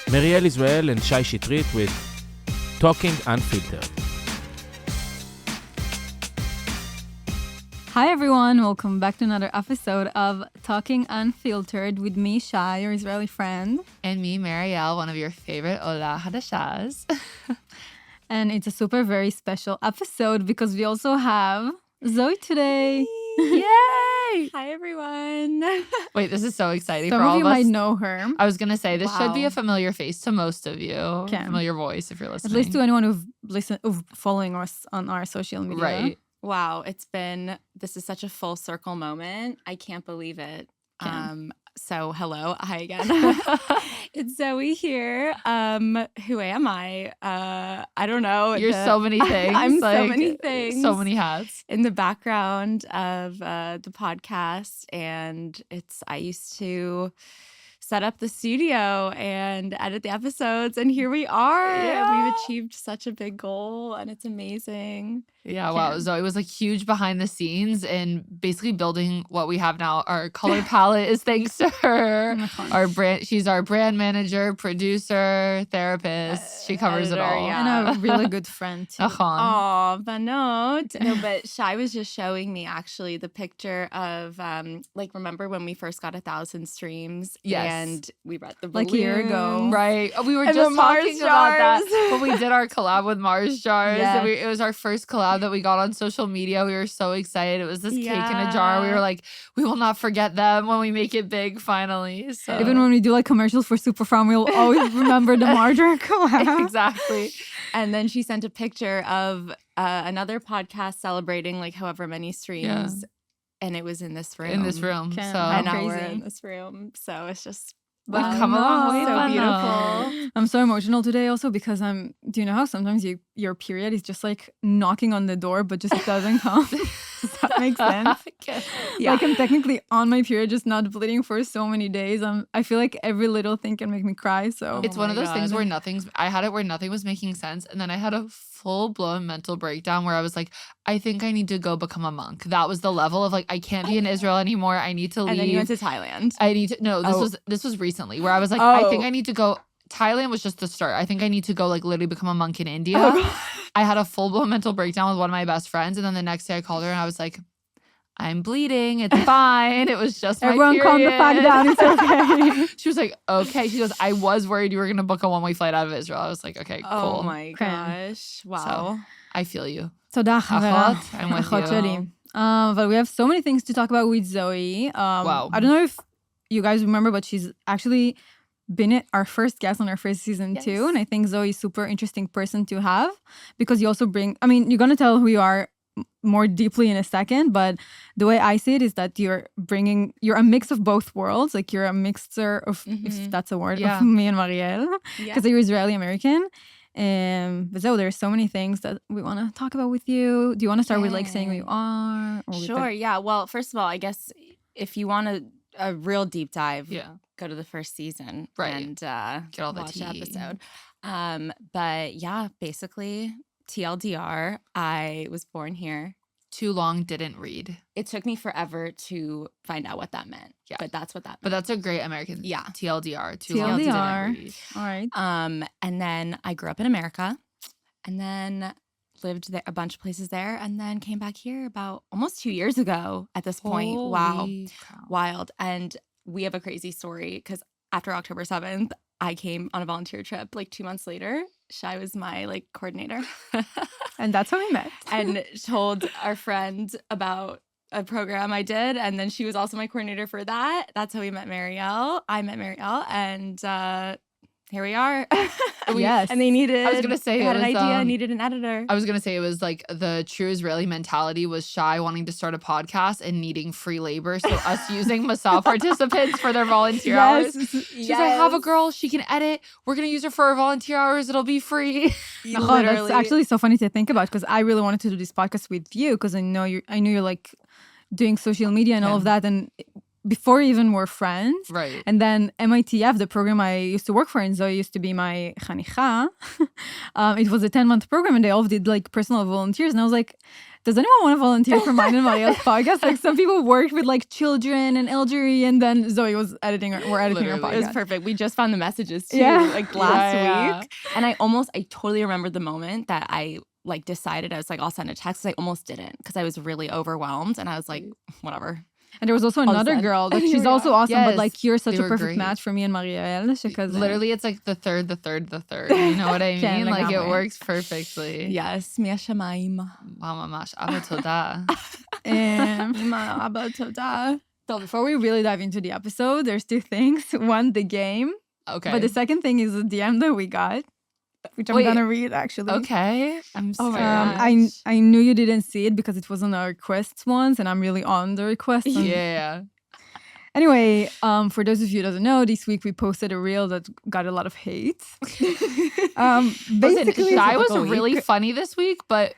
Marielle and Shay with Talking Unfiltered. Hi everyone, welcome back to another episode of Talking Unfiltered with me, Shay, your Israeli friend. And me, Marielle, one of your favorite Ola Hadashas. And it's a super very special episode because we also have Zoe today. Yay! Hi, everyone. Wait, this is so exciting Some for all of you of us. might know her. I was going to say, this should be Wow. a familiar face to most of you. Okay. Familiar voice if you're listening. At least to anyone who've following us on our social media. Right. Wow, this is such a full circle moment. I can't believe it. Can. So hello, hi again. It's Zoe here. Who am I? I don't know. You're so many things. I'm so like, many things. So many hats. In the background of the podcast, and I used to set up the studio and edit the episodes, and here we are. Yeah. We've achieved such a big goal, and it's amazing. Yeah, wow. Zoe was like huge behind the scenes and basically building what we have now. Our color palette is thanks to her. Oh my God. She's our brand manager, producer, therapist. She covers it editor, all. yeah. And a really good friend too. Ahan. Oh, banot. No, but Shai was just showing me actually the picture of remember when we first got 1,000 streams? Yes. And we read the Like a year ago. balloons. Right. Oh, we were And just the Mars talking about that jars. when we did our collab with Mars Jars. Yes. And it was our first collab that we got on social media. We were so excited. It was this cake in a jar. We Yeah. were like, we will not forget them when we make it big finally. So Even when we do like commercials for Superfarm, we'll always remember the Marjorie collab. exactly. And then she sent a picture of another podcast celebrating like however many streams. And it was in this room. In this room. Okay. So And now we're Crazy. in this room. So it's just we've Wow. come a long way. so Bano. beautiful. I'm so emotional today also because do you know how sometimes your period is just like knocking on the door but just doesn't come? Does that make sense? Yeah. Like I'm technically on my period, just not bleeding for so many days. I feel like every little thing can make me cry. So It's Oh one my of those things God. where I had it where nothing was making sense. And then I had a full-blown mental breakdown where I was like, I think I need to go become a monk. That was the level of like, I can't be in Israel anymore. I need to leave. And then you went to Thailand. I need to, no, Oh. this was recently where I was like, I think Oh. I need to go. Thailand was just the start. I think I need to go like literally become a monk in India. Oh, I had a full-blown mental breakdown with one of my best friends. And then the next day I called her and I was like, I'm bleeding. It's fine. It was just my everyone calm the fuck period." down. It's okay. She was like, okay. She goes, I was worried you were going to book a one-way flight out of Israel. I was like, okay, cool. Oh my gosh. Wow. I feel you. תודה, חברה. Achot, I'm with אחות you. שלי. But we have so many things to talk about with Zoe. Wow. I don't know if you guys remember, but she's actually been our first guest on our first season too. Yes. And I think Zoe is super interesting person to have because you also you're going to tell who you are more deeply in a second, but the way I see it is that you're a mix of both worlds. Like you're a mixture of, if that's a word, Yeah. of me and Marielle, Yeah. because you're Israeli-American. But so there's so many things that we want to talk about with you. Do you want to start with like saying who you are? Or with Sure. Yeah. Well, first of all, I guess if you want a real deep dive, Yeah. go to the first season Right. and Get all the watch tea. the episode. But yeah, basically TLDR, I was born here. Too long, didn't read. It took me forever to find out what that meant. Yeah. But that's what that But meant. that's a great American. Yeah. TLDR. Too long, TLDR. didn't read. All right. And then I grew up in America and then lived there, a bunch of places there, and then came back here about almost 2 years ago at this point. Wow. Holy cow. Wild. And we have a crazy story because after October 7th, I came on a volunteer trip like 2 months later. Shai was my like coordinator And that's how we met. and told our friend about a program I did. And then she was also my coordinator for that. That's how we met Marielle. I met Marielle and here we are. Yes. And they needed, I was gonna say they it had an was, idea, needed an editor. I was going to say it was like the true Israeli mentality was Shy wanting to start a podcast and needing free labor. So us using Masal participants for their volunteer hours. She's like, I have a girl. She can edit. We're going to use her for our volunteer hours. It'll be free. Oh, that's actually so funny to think about because I really wanted to do this podcast with you because I knew you're like doing social media and all of that. And before we even were friends. Right. And then MITF, the program I used to work for, and Zoe used to be my chanicha. It was a 10-month program and they all did like personal volunteers. And I was like, does anyone want to volunteer for mine and Marielle's podcast? Like some people worked with like children and elderly, and then Zoe was editing our Literally. podcast. It was perfect. We just found the messages too, Yeah. like last Yeah. week. And I totally remembered the moment that I like decided I was like, I'll send a text. I almost didn't because I was really overwhelmed. And I was like, whatever. And there was also another sad. girl that Here she's we also are. awesome, but Yes, like you're such they a were perfect great. match for me and Marielle. Because Literally, it's like the third. You know what I כן, mean? Like it לגמרי. works perfectly. Yes, מהשמיים. וואו, ממש. אבל תודה. אמא, אבא, תודה. So before we really dive into the episode, there's two things. One, the game. Okay. But the second thing is the DM that we got, which I'm Wait. gonna read actually. Okay. I'm Oh scared. my gosh. I knew you didn't see it because it was on our requests once, and I'm really on the requests. and- Yeah. Anyway, for those of you who doesn't know, this week we posted a reel that got a lot of hate. Listen, Basically, Shy was typical week. really funny this week, but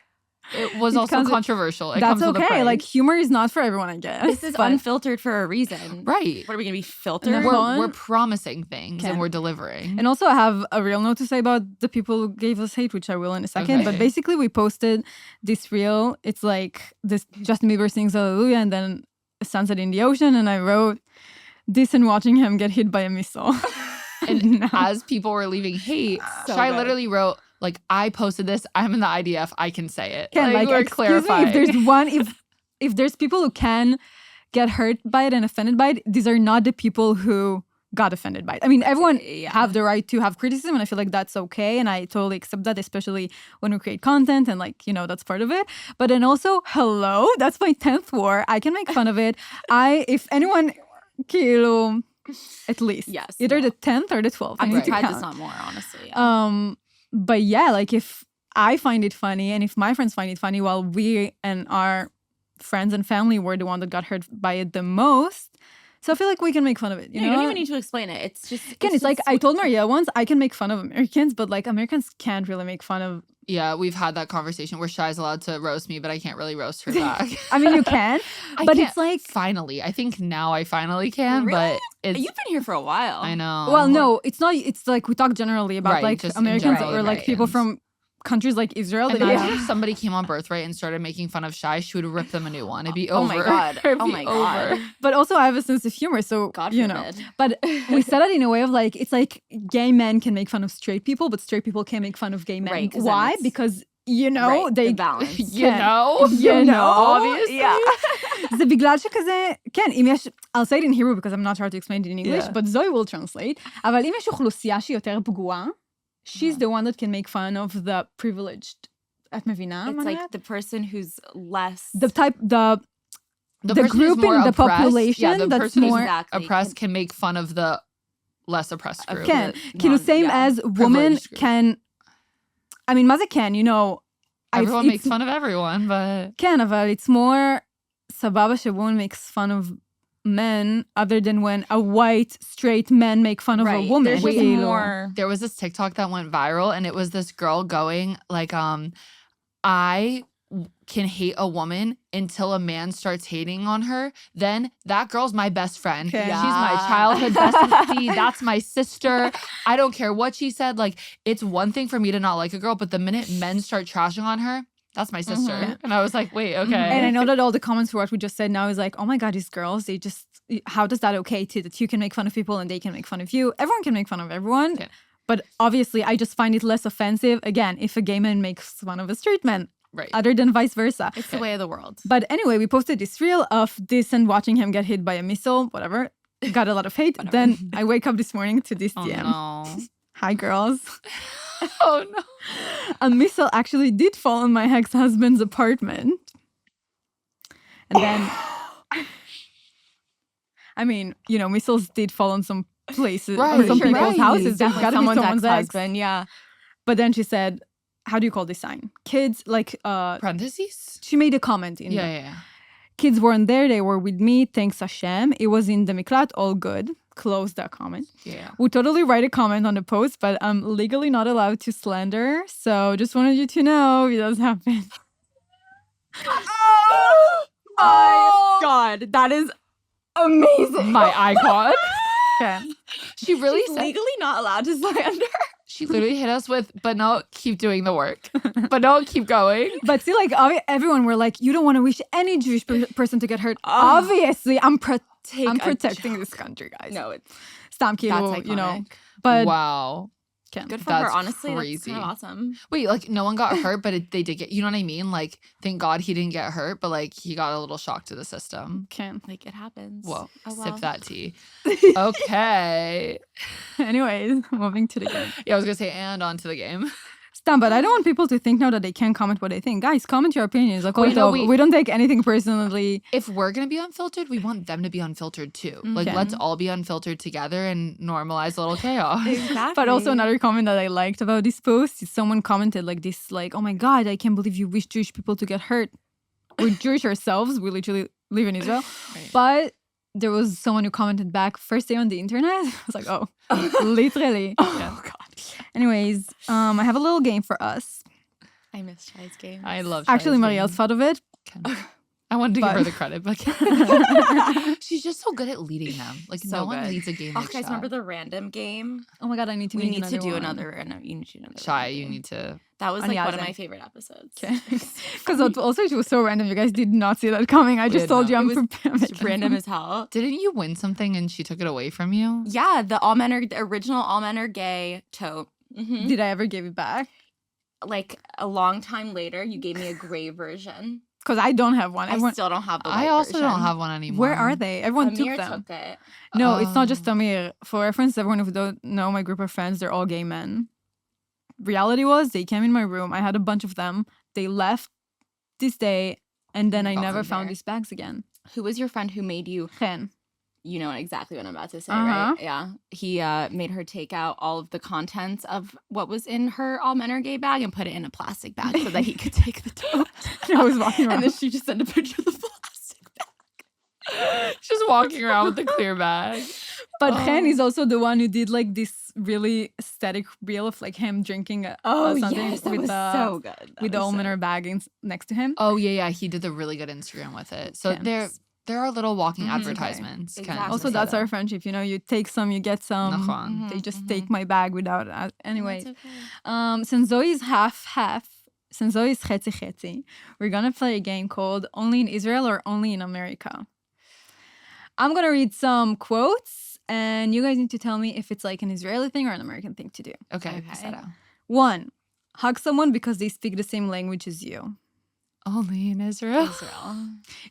it was It also comes with- controversial. It that's comes with a okay. price. Like humor is not for everyone, I guess. This is but- unfiltered for a reason. right. What are we going to be filtered? We're promising things Can. and we're delivering. And also, I have a real note to say about the people who gave us hate, which I will in a second. But Okay. basically, we posted this reel. It's like this Justin Bieber sings Hallelujah and then a sunset in the ocean. And I wrote this and watching him get hit by a missile. And No. as people were leaving hate, So Shy good. literally wrote, like, I posted this. I'm in the IDF. I can say it. Can, like, we're excuse me, clarifying. if there's one, if there's people who can get hurt by it and offended by it, these are not the people who got offended by it. I mean, everyone Yeah. have the right to have criticism, and I feel like that's okay, and I totally accept that, especially when we create content, and like, you know, that's part of it. But then also, hello, that's my 10th war. I can make fun of it. If anyone, כאילו, at least, Yes, either no. the 10th or the 12th. I I'm need to surprised it's count. not more, honestly. Yeah. But yeah, like if I find it funny and if my friends find it funny, while we and our friends and family were the one that got hurt by it the most, so I feel like we can make fun of it. You You know, don't even need to explain it. It's just. Again, it's like just- I told Maria once, I can make fun of Americans, but like Americans can't really make fun of. Yeah, we've had that conversation where Shy's allowed to roast me, but I can't really roast her back. I mean, you can, I but can't- it's like, finally. I think now I finally can, Really? but it's. You've been here for a while. I know. well, no, it's not. It's like we talk generally about Right, like just in Americans general, or like right, people and- from countries like Israel. And that imagine if somebody came on Birthright and started making fun of Shy, she would rip them a new one. It'd be over. Oh my God. It'd Oh be my God. over. But also, I have a sense of humor, so God you know. forbid. But we said it in a way of like, it's like gay men can make fun of straight people, but straight people can't make fun of gay men. Right, 'cause then Why? it's- Because, you know, Right, they... the balance. You כן. know? You know, obviously. Yeah. זה בגלל שכזה, כן, אם יש, I'll say it in Hebrew because I'm not sure to explain it in English, Yeah. but Zoe will translate, אבל אם יש אוכלוסייה שהיא יותר פגועה, she's the one that can make fun of the privileged. את מבינה? It's מה אני like אומרת? the person who's less. The type, the The The person who's group in more the oppressed- population yeah, the that's person who's more- Exactly. oppressed can make fun of the less oppressed group. כן, the כאילו non- same yeah, as women privileged group. can, I mean, מה זה can, you know, Everyone it's- makes fun of everyone, but כן, אבל it's more סבבה ש-woman makes fun of men other than when a white straight man make fun of a Right. woman. There's just כאילו. more. there was this TikTok that went viral, and it was this girl going like, I can hate a woman until a man starts hating on her. Then that girl's my best friend. Okay. She's my Yeah. childhood bestie. That's my sister. I don't care what she said. Like, it's one thing for me to not like a girl, but the minute men start trashing on her, that's my sister. Mhm. And I was like, wait, okay. And I know that all the comments for what we just said now is like, oh my God, these girls, they just, how does that okay to that you can make fun of people and they can make fun of you? Everyone can make fun of everyone. Yeah. But obviously, I just find it less offensive, again, if a gay man makes fun of a straight man, Right. other than vice versa. It's the way of the world. But anyway, we posted this reel of this and watching him get hit by a missile, whatever. Got a lot of hate. Then I wake up this morning to this Oh, DM. no. Hi, girls. Oh, no. A missile actually did fall on my ex-husband's apartment. And then, I mean, you know, missiles did fall on some places, on Right, some sure, people's right. houses. There's Definitely gotta be someone's ex. ex-husband, yeah. But then she said, how do you call this sign? Kids, like, Parentheses? she made a comment in Yeah, the yeah, yeah. kids weren't there, they were with me, thanks Hashem. It was in the miklat, all good. Close that comment. Yeah. Would totally write a comment on the post, but I'm legally not allowed to slander. So just wanted you to know it does happen. Oh my God, that is amazing. My icon. Okay. She really She's said, legally not allowed to slander. She literally hit us with, but no, keep doing the work. But no, keep going. But see, like, everyone were like, you don't want to wish any Jewish person to get hurt. Obviously, I'm protecting this country, guys. No, it's Stam that's Kilo, you know. iconic. But Wow. Good for That's her. Honestly, crazy. that's kind of awesome. Wait, like no one got hurt, but they did get, you know what I mean? Like, thank God he didn't get hurt, but like he got a little shock to the system. can. Like it happens. Whoa, Oh, well. sip that tea. Okay. Anyways, moving to the game. Yeah, I was gonna say, and on to the game. Stam, but I don't want people to think now that they can't comment what they think. Guys, comment your opinions. Like, Wait, no, we don't take anything personally. If we're gonna be unfiltered, we want them to be unfiltered too. Like, Okay. let's all be unfiltered together and normalize a little chaos. Exactly. But also another comment that I liked about this post is someone commented like this, like, oh my God, I can't believe you wish Jewish people to get hurt. We're Jewish ourselves. We literally live in Israel. Right. But there was someone who commented back first day on the internet. I was like, oh, literally. Oh God. Anyways, I have a little game for us. I missed Shai's game. I love Actually, Shai's Marielle's game. thought of it. Okay. I wanted to give But- her the credit, but she's just so good at leading them. Like So no one good. leads a game Oh, like guys, Shai. remember the random game? Oh my God, I need to We make need to do one. another. No, you need to do another. Shai, random you game. need to. That was On like the one of outside. my favorite episodes. Okay. Because also it was so random. You guys did not see that coming. I We just did told not. you I'm It was prepared. It's random as hell. Didn't you win something and she took it away from you? Yeah, the original all men are gay tote. Mhm. Did I ever give it back? Like a long time later, you gave me a gray version. Because I don't have one. I Everyone, still don't have the. I white also don't version. have one anymore. where are they? Everyone Amir took them. took it. No, it's not just Oh. Amir. For reference, everyone who don't know my group of friends, they're all gay men. Reality was they came in my room. I had a bunch of them. They left this day, and then I Got never them found there. these bags again. Who was your friend who made you? Chen. You know exactly what I'm about to say, Uh-huh. right? Yeah. He made her take out all of the contents of what was in her all men are gay bag and put it in a plastic bag so that he could take the tote. I was walking around. And then she just sent a picture of the plastic bag. Just walking around with the clear bag. But Oh. Chen is also the one who did like this really aesthetic reel of like him drinking something yes, that with was the so good. with the almond bag next to him. Oh yeah. He did the really good Instagram with it. So Okay. there are little walking Mhm. advertisements. Okay. Ken. Exactly. Also, that's our friendship. You know, you take some, you get some. Nachon. They just Mhm. take my bag without. Anyway, That's okay. since Zoe is half, since Zoe is chetzi, we're gonna play a game called Only in Israel or Only in America. I'm gonna read some quotes, and you guys need to tell me if it's like an Israeli thing or an American thing to do. Okay. Okay. Sarah. 1, hug someone because they speak the same language as you. Only in Israel. Israel.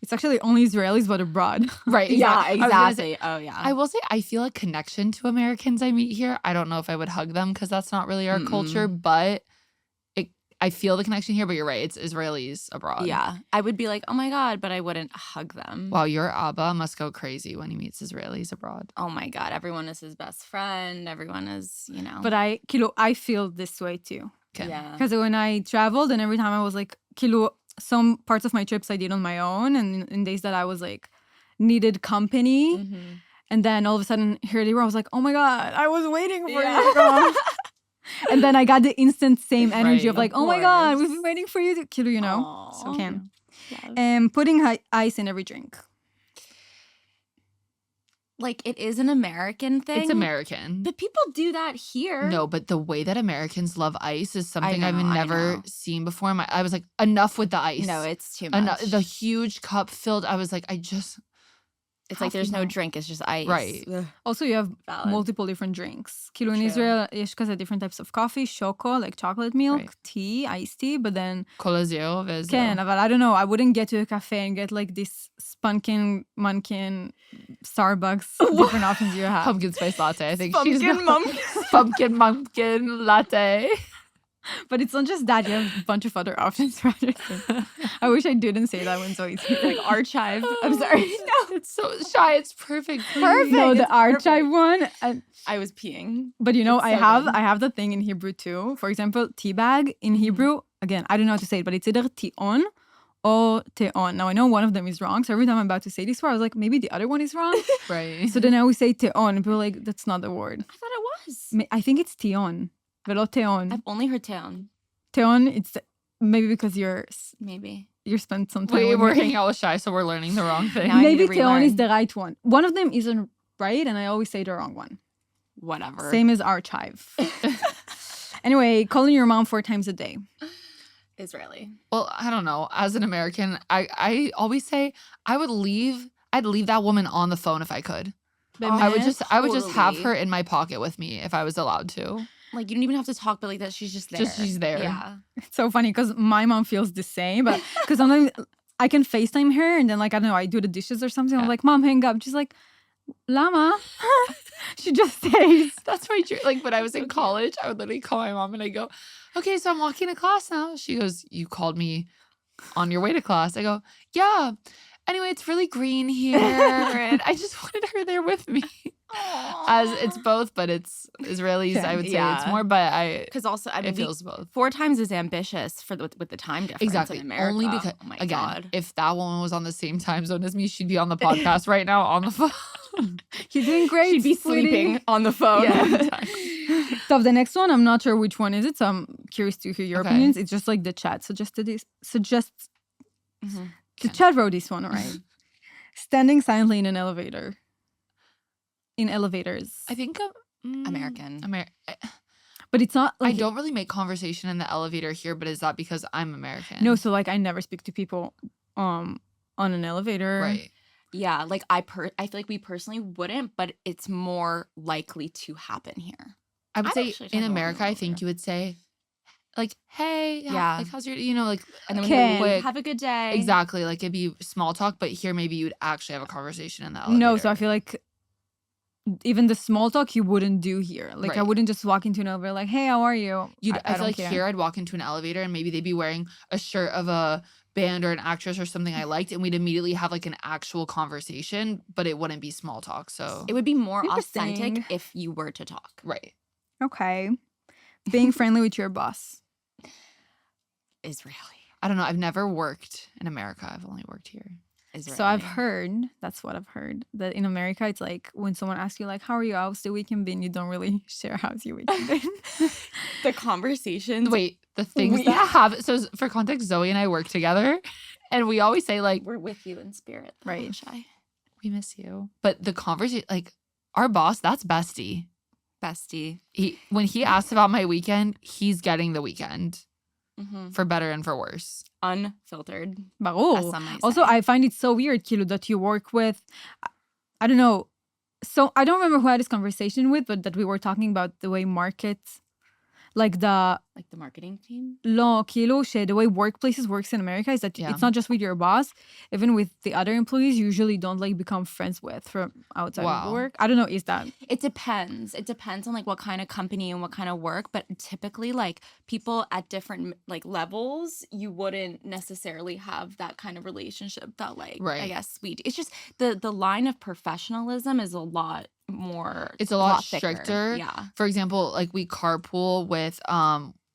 It's actually only Israelis, but abroad. Right. Yeah, I was gonna say- exactly. Oh, yeah. I will say I feel a connection to Americans I meet here. I don't know if I would hug them because that's not really our culture, but I feel the connection here. But you're right, it's Israelis abroad. Yeah. I would be like, oh my God, but I wouldn't hug them. Wow, your Abba must go crazy when he meets Israelis abroad. Oh my God. Everyone is his best friend. Everyone is, But I feel this way too. Okay. Yeah. Because when I traveled and every time I was like, some parts of my trips I did on my own, and in days that I was like, needed company. Mhm. And then all of a sudden, here they were. I was like, oh my God, I was waiting for Yeah. you to come. And then I got the instant same energy Right, of like, of oh my God, course. we've been waiting for you to kill, you know? Aw. So can. Yeah. And putting ice in every drink. Like, it is an American thing. It's American. But people do that here. No, but the way that Americans love ice is something I've know, I never know. seen before. I was like, enough with the ice. No, it's too much. The huge cup filled. I was like, It's like there's no drink, it's just ice. Right. Ugh. Also, you have Valid. multiple different drinks. In True. Israel, יש כזה different types of coffee, choco, like chocolate milk, Right. tea, iced tea, but then Colazio, Vezio. כן, אבל I don't know, I wouldn't get to a cafe and get like this spunkin, munkin, Starbucks, different options you have. Pumpkin spice latte. I think Pumpkin she's mum. pumpkin latte. But it's not just that, you have a bunch of other options. I wish I didn't say that when Zoe's here. Like archive. I'm sorry. No. It's so shy. It's perfect. please. Perfect. No, the it's archive one. I was peeing. But you know, It's I so have good. I have the thing in Hebrew too. For example, tea bag in Hebrew, again, I don't know how to say it, but it's either tion or teon. Now I know one of them is wrong, so every time I'm about to say this word, I was like, maybe the other one is wrong. Right. So then I always say teon, and people are like, that's not the word. I thought it was. I think it's tion, velo teon. I've only heard town. Teon, it's maybe because you're Maybe. spent some time. We're with me. hanging out with Shy, so we're learning the wrong thing. Now I need Maybe to teon is relearn. the right one. One of them isn't right, and I always say the wrong one. Whatever. Same as archive. Anyway, calling your mom 4 times a day. Israeli. Well, I don't know. As an American, I always say I'd leave that woman on the phone if I could. I would just have Totally. her in my pocket with me if I was allowed to. Like, you don't even have to talk, but like that she's just there. She's there. Yeah. It's so funny because my mom feels the same, but because sometimes I can FaceTime her and then like I don't know, I do the dishes or something. I'm Yeah. like, Mom, hang up. She's like, Lama. She just stays. That's my dream. Like when I was in college, I would literally call my mom and I go, okay, so I'm walking to class now. She goes, you called me on your way to class. I go, yeah. Anyway, it's really green here. And I just wanted her there with me. As it's both, but it's Israelis, I would say it's Yeah. more, but Because also, I mean, it feels both. 4 times is ambitious with the time difference Exactly. in America. Only because, oh my again, God. if that woman was on the same time zone as me, she'd be on the podcast right now on the phone. You're doing great. She'd be sweetie. sleeping on the phone. Yeah. So the next one, I'm not sure which one is it, so I'm curious to hear your Okay. opinions. It's just like the chat suggested this. Mhm. The chat wrote this one, all right? Standing silently in an elevator. In elevators. I think American. But it's not I like don't really make conversation in the elevator here, but is that because I'm American? no, so like I never speak to people on an elevator. Right. Yeah, like I feel like we personally wouldn't, but it's more likely to happen here. I would I've say actually in talked to America, one I think over. you would say, like, hey, Yeah. like, how's your, you know, like, And then Okay. we Quick. have a good day. exactly, like, it'd be small talk, but here maybe you'd actually have a conversation in the elevator. No, so I feel like even the small talk you wouldn't do here. Like I Right. wouldn't just walk into an elevator like, hey, how are you? I feel don't like care. here I'd walk into an elevator and maybe they'd be wearing a shirt of a band or an actress or something I liked, and we'd immediately have like an actual conversation, but it wouldn't be small talk. So, It would be more Interesting. authentic if you were to talk. right. Okay. Being friendly with your boss. Israeli. I don't know. I've never worked in America. I've only worked here. Israeli. So I've heard, that's what I've heard, that in America it's like when someone asks you like, how are you? How's the weekend been? You don't really share how's your weekend been. the conversations. Wait, the things We- that have, so for context, Zoe and I work together, and we always say like, We're with you in spirit. though, Right. Shy. we miss you. But the conversation, like our boss, that's bestie. Bestie. When he asks about my weekend, he's getting the weekend Mm-hmm. for better and for worse. Unfiltered. As Barul. some might Also, say. I find it so weird, Kilo, that you work with, I don't know. So I don't remember who I had this conversation with, but that we were talking about the way markets, like the Like the marketing team. law, Kilo, the way workplaces works in America is that Yeah. it's not just with your boss, even with the other employees, you usually don't like become friends with from outside of Wow. work. I don't know, is that It depends. It depends on like what kind of company and what kind of work, but typically like people at different like levels, you wouldn't necessarily have that kind of relationship that like I Right. guess we do. It's just the line of professionalism is a lot more It's a lot thicker. stricter. Yeah. For example, like we carpool with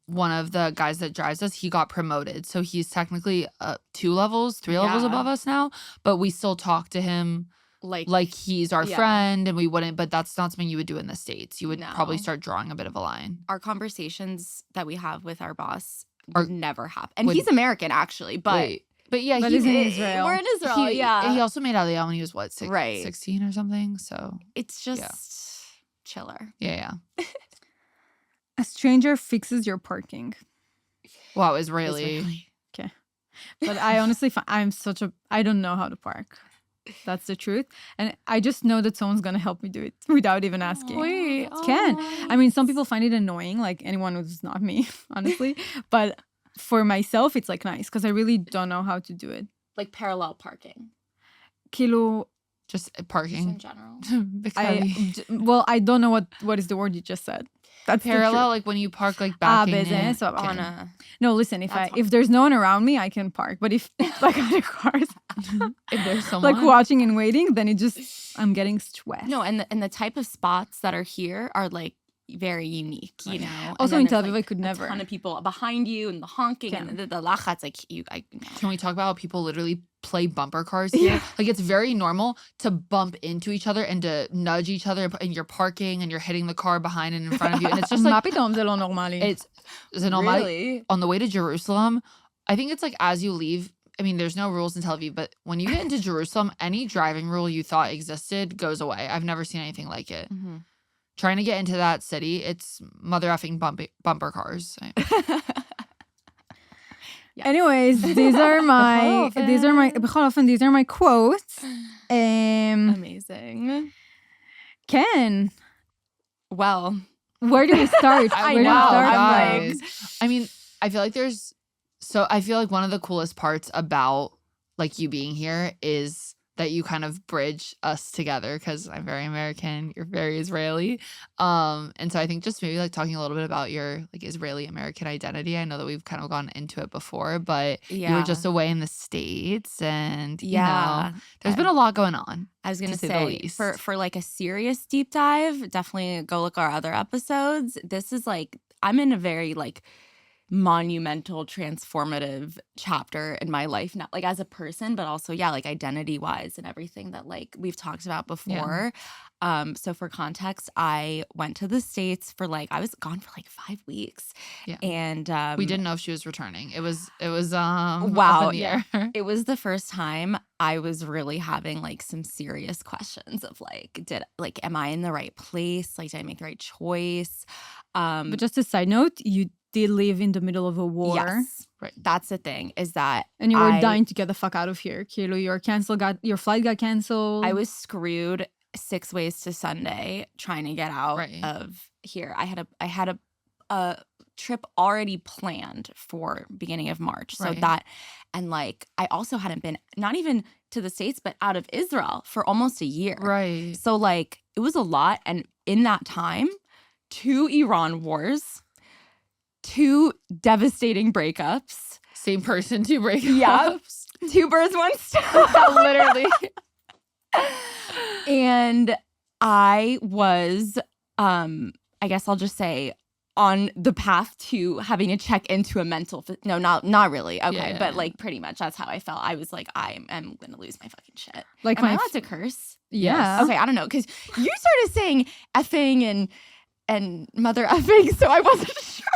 one of the guys that drives us. He got promoted, so he's technically 3 levels Yeah. above us now. But we still talk to him like he's our Yeah. friend, and we wouldn't. But that's not something you would do in the States. You would probably No. start drawing a bit of a line. Our conversations that we have with our boss Are- would never happen. And would- he's American actually, but Wait. But yeah, But he he's in did- Israel. we're in Israel, He, yeah. he also made Aliyah when he was what, Right. 16 or something. So It's just chiller. yeah. a stranger fixes your parking? Wow, Israeli. But I honestly, I don't know how to park. That's the truth. And I just know that someone's going to help me do it without even asking. Wait, Can. I mean, some people find it annoying, like anyone who's not me, honestly. But for myself, it's like nice because I really don't know how to do it. Like parallel parking. Kilo, Just Just in parking. general. I don't know what is the word you just said. That's the Parallel, truth. like when you park like backing in. business, so Okay. On a No, listen, That's if there's no one around me, I can park. But if like other cars, If there's someone like watching and waiting, then I'm getting stressed. no, and the type of spots that are here are like very unique, you Right. know. And Also then in there's, Tel Aviv, like, I could never. A ton of people behind you and the honking and the lachatz, like you know. Can we talk about how people literally play bumper cars here? Like it's very normal to bump into each other and to nudge each other, and you're parking and you're hitting the car behind and in front of you, and it's just מה like פתאום זה לא נורמלי? it's normal. Really? On the way to Jerusalem. I think it's like as you leave. I mean, there's no rules in Tel Aviv, but when you get into Jerusalem, any driving rule you thought existed goes away. I've never seen anything like it. Mhm. trying to get into that city, it's mother effing bumper cars. Yes. Anyways, these are my quotes. Amazing. Ken, Well, where do we start? I Where do we know, start? I'm like- I mean, I feel like one of the coolest parts about like you being here is that you kind of bridge us together because I'm very American, you're very Israeli. And so I think just maybe like talking a little bit about your like Israeli American identity. I know that we've kind of gone into it before, but you were just away in the States and you know, there's been a lot going on. I was gonna to say the say least. for like a serious deep dive, definitely go look our other episodes. This is like I'm in a very like monumental, transformative chapter in my life, not like as a person, but also like identity wise and everything that like we've talked about before. So for context, I went to the States for like I was gone for like 5 weeks. Yeah. And we didn't know if she was returning. It was wow. up in the air. It was the first time I was really having like some serious questions of like, am I in the right place? Like, did I make the right choice? But just a side note, you did live in the middle of a war. Yes. Right. That's the thing is that and you were dying to get the fuck out of here. Kilo, your flight got canceled. I was screwed 6 ways to Sunday trying to get out of here. I had a trip already planned for beginning of March. So that, and like I also hadn't been not even to the States, but out of Israel for almost a year. Right. So like it was a lot. And in that time, 2 Iran wars, 2 devastating breakups. Same person, 2 breakups. Yeah. 2 birds, 1 stone. Literally. And I was, I guess I'll just say, on the path to having to check into a mental, no, not really. Okay. But like pretty much that's how I felt. I was like, I am going to lose my fucking shit. Like, am I allowed to curse? Yeah. Okay. I don't know. Because you started saying effing and mother effing. So I wasn't sure.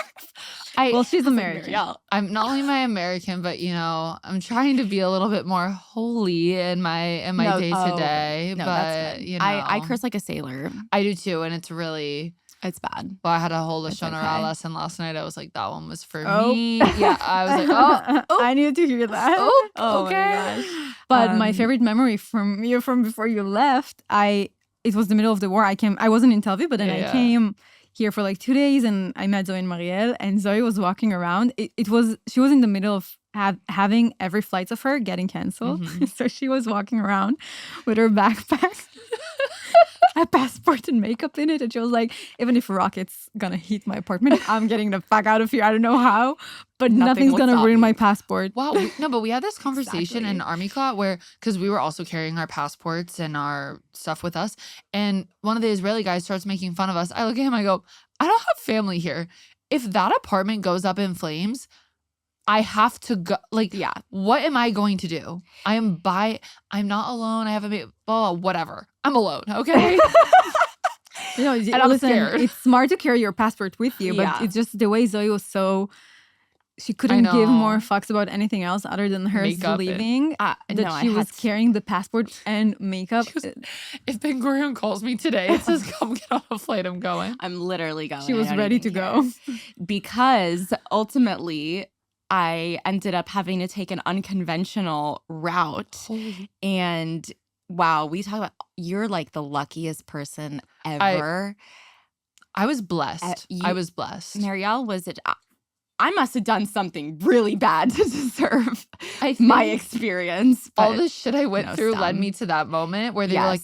Well, she's American. I'm not only am I American, but you know, I'm trying to be a little bit more holy in my day to day. No, but that's good. you know, I curse like a sailor. I do too, and it's really bad. Well, I had a whole It's Lashon okay. Hara lesson last night. I was like, that one was for Oh. me. Yeah, I was like, oh, I needed to hear that. Oh my okay. gosh. But my favorite memory from before you left, it was the middle of the war. I wasn't in Tel Aviv, but then I came here for like 2 days and I met Zoe and Marielle, and Zoe was walking around. She was in the middle of having every flight of her getting canceled. Mm-hmm. So she was walking around with her backpack, a passport and makeup in it. And she was like, even if a rocket's gonna hit my apartment, I'm getting the fuck out of here. I don't know how, but nothing's will gonna stop ruin me. my passport. Wow. But we had this conversation Exactly. in Army Cot where, because we were also carrying our passports and our stuff with us. And one of the Israeli guys starts making fun of us. I look at him, I go, I don't have family here. If that apartment goes up in flames, I have to go. Like, what am I going to do? I'm not alone. I have whatever. I'm alone. Okay. You know, And I'm scared. it's smart to carry your passport with you, but Yeah. it's just the way Zoe was she couldn't give more fucks about anything else other than her Makeup leaving. No, she was carrying the passport and makeup. If Ben Gurion calls me today, it says, come get on a flight. I'm going. I'm literally going. She was I don't ready even to care. go. Because ultimately I ended up having to take an unconventional route. And wow, we talk about you're like the luckiest person ever. I was blessed. I was blessed. Marielle was it. I must have done something really bad to deserve I think my experience. all but the shit I went through led some. me to that moment where they were like,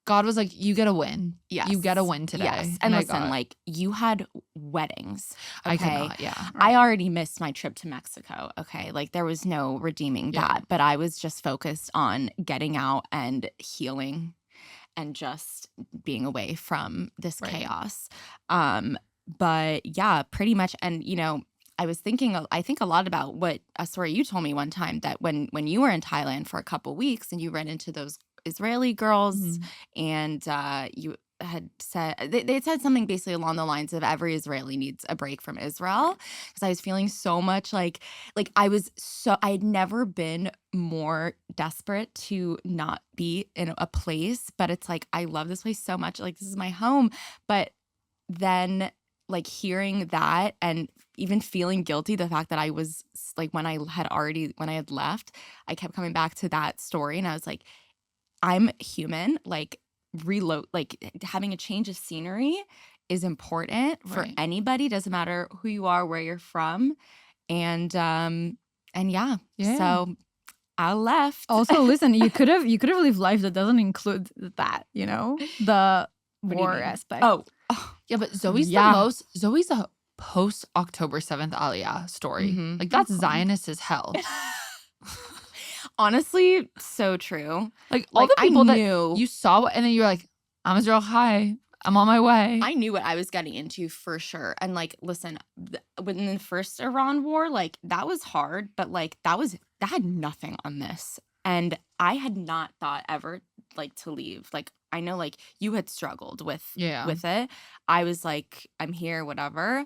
God was like, you get a win. Yes. You get a win today. Yes. And I listen, got it. like you had weddings. Okay? I could not, yeah. I already missed my trip to Mexico. Okay. Like there was no redeeming that, but I was just focused on getting out and healing and just being away from this chaos. But yeah, pretty much. And, you know, I think a lot about what a story you told me one time that when you were in Thailand for a couple weeks and you ran into those Israeli girls and had said they had said something basically along the lines of every Israeli needs a break from Israel, because I was feeling so much like I had never been more desperate to not be in a place, but it's like I love this place so much, like this is my home, but then like hearing that and even feeling guilty, the fact that I was like when I had left, I kept coming back to that story, and I was like, I'm human, like reload, like having a change of scenery is important for anybody, doesn't matter who you are, where you're from, and yeah. So I left. Also, listen, you could have lived life that doesn't include that, you know, the war aspect. Oh, yeah, but Zoe's a post October 7th Aliyah story. Mhm. Like that's Zionist as hell. honestly, so true. Like all the I people that knew. you saw, and then you're like, I'm Israel. Hi, I'm on my way. I knew what I was getting into for sure. And like, listen, when the first Iran war, like that was hard, but like that had nothing on this. And I had not thought ever like to leave. Like I know like you had struggled with it. I was like, I'm here, whatever.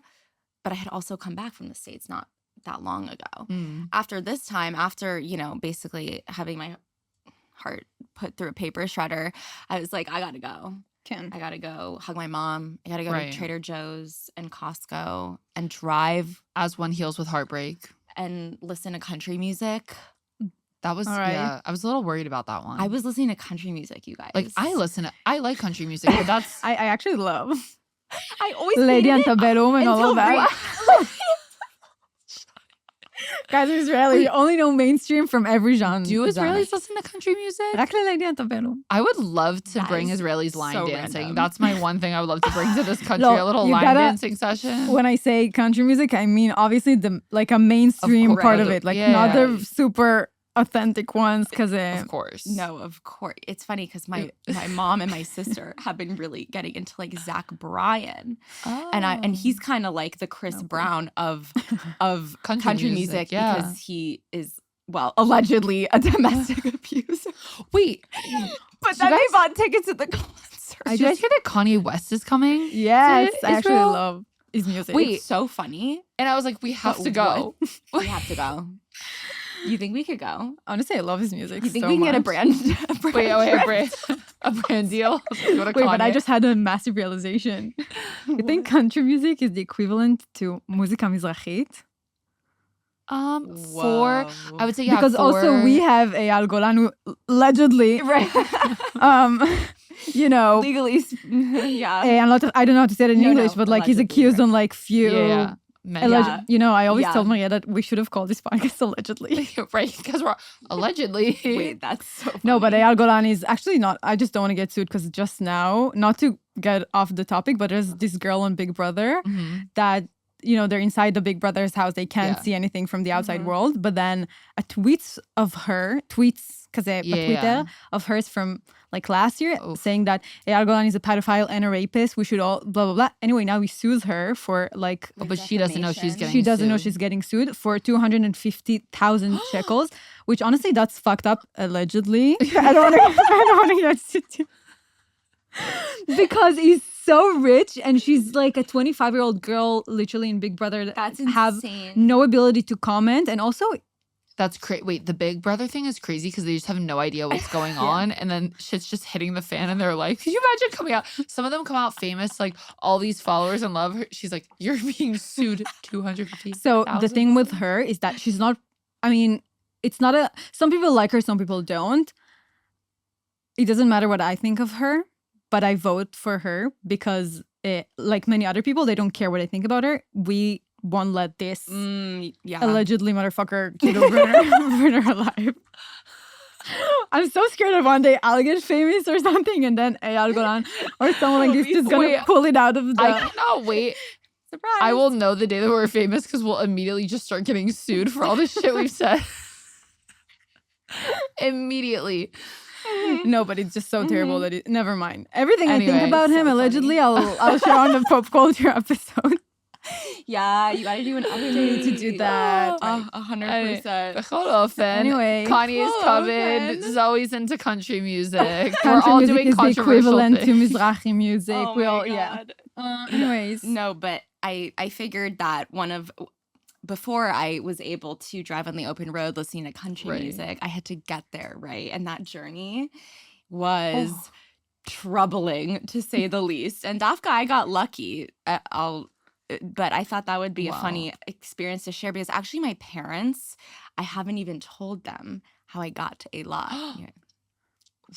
But I had also come back from the States not that long ago. After this time, after, you know, basically having my heart put through a paper shredder, I was like, I gotta go. I gotta go hug my mom. I gotta go to Trader Joe's and Costco and drive As one heals with heartbreak and listen to country music. That was I was a little worried about that one. I was listening to country music, you guys. like I like country music, but that's I actually love I always Lady hated it Antebellum and all of that. Guys, I'm Israeli. You only know mainstream from every genre. do Israelis listen to country music? But actually, Lady Antebellum. I would love to That bring is Israelis line so dancing. random. That's my one thing I would love to bring to this country. No, a little you line gotta- dancing session. When I say country music, I mean obviously the like a mainstream course. part of it, like not the super authentic ones, because Of course. No, of course. It's funny because my mom and my sister have been really getting into like Zach Bryan, and he's kind of like the Chris Brown of country music because he is, well, allegedly a domestic abuser. Wait, But then they bought tickets to the concert. did you guys hear that Kanye West is coming? Yes, to I actually Israel? love his music. Wait. It's so funny. And I was like, we have But to go. We have to go. You think we could go? Honestly, I love his music. You think so we can get a much. brand? A brand deal. Go to Wait, but I Kanye. just had a massive realization. You think country music is the equivalent to música mizrachit? For I would say Because also we have Eyal Golan who allegedly, you know, legally, yeah. I don't know how to say it in No, English, but like he's allegedly, accused on like few. Yeah. Alleg- You know, I always Yeah. told Maria that we should have called this podcast allegedly. Right, because we're allegedly. Wait, that's so funny. No, but Eyal Golan is actually not. I just don't want to get sued because just now, not to get off the topic, but there's this girl on Big Brother that, you know, they're inside the Big Brother's house. They can't see anything from the outside world. But then a tweets, because a Twitter of hers from like last year saying that Eyal Golan is a pedophile and a rapist. We should all blah, blah, blah. Anyway, now he sues her for like, But she doesn't know she's getting she doesn't know sued. she's getting sued for 250,000 shekels, which honestly, that's fucked up, allegedly. I don't want to get sued. Because he's so rich and she's like a 25-year-old girl literally in Big Brother that That's have insane. no ability to comment. And also, That's crazy. Wait, the Big Brother thing is crazy because they just have no idea what's going on, and then shit's just hitting the fan, and they're like, "Could you imagine coming out?" Some of them come out famous, like all these followers and love her. She's like, "You're being sued 250." so the thing with her is that she's not, I mean, it's not a, some people like her, some people don't. It doesn't matter what I think of her, but I vote for her because like many other people, they don't care what I think about her. We won't let this allegedly motherfucker ruin her life. I'm so scared of one day I'll get famous or something and then Eyal Golan or someone like this is gonna pull it out of the... I cannot wait. Surprise. I will know the day that we're famous because we'll immediately just start getting sued for all the shit we've said. Immediately. No, but it's just so terrible that never mind. Everything I Anyway, think about him, so allegedly, I'll share on the pop culture episode. Yeah, you gotta do an update. We need to do that. 100%. Anyway. Kanye's coming. Ofen. Zoe's into country music. We're Country all music doing is the controversial equivalent things. to Mizrahi music. Oh We my all, yeah. God. Anyways. No, but I figured that before I was able to drive on the open road listening to country Right. music, I had to get there, right? And that journey was troubling, to say the least. And Dafka, I got lucky. But I thought that would be a funny experience to share because actually my parents, I haven't even told them how I got to Eilat. Yeah. I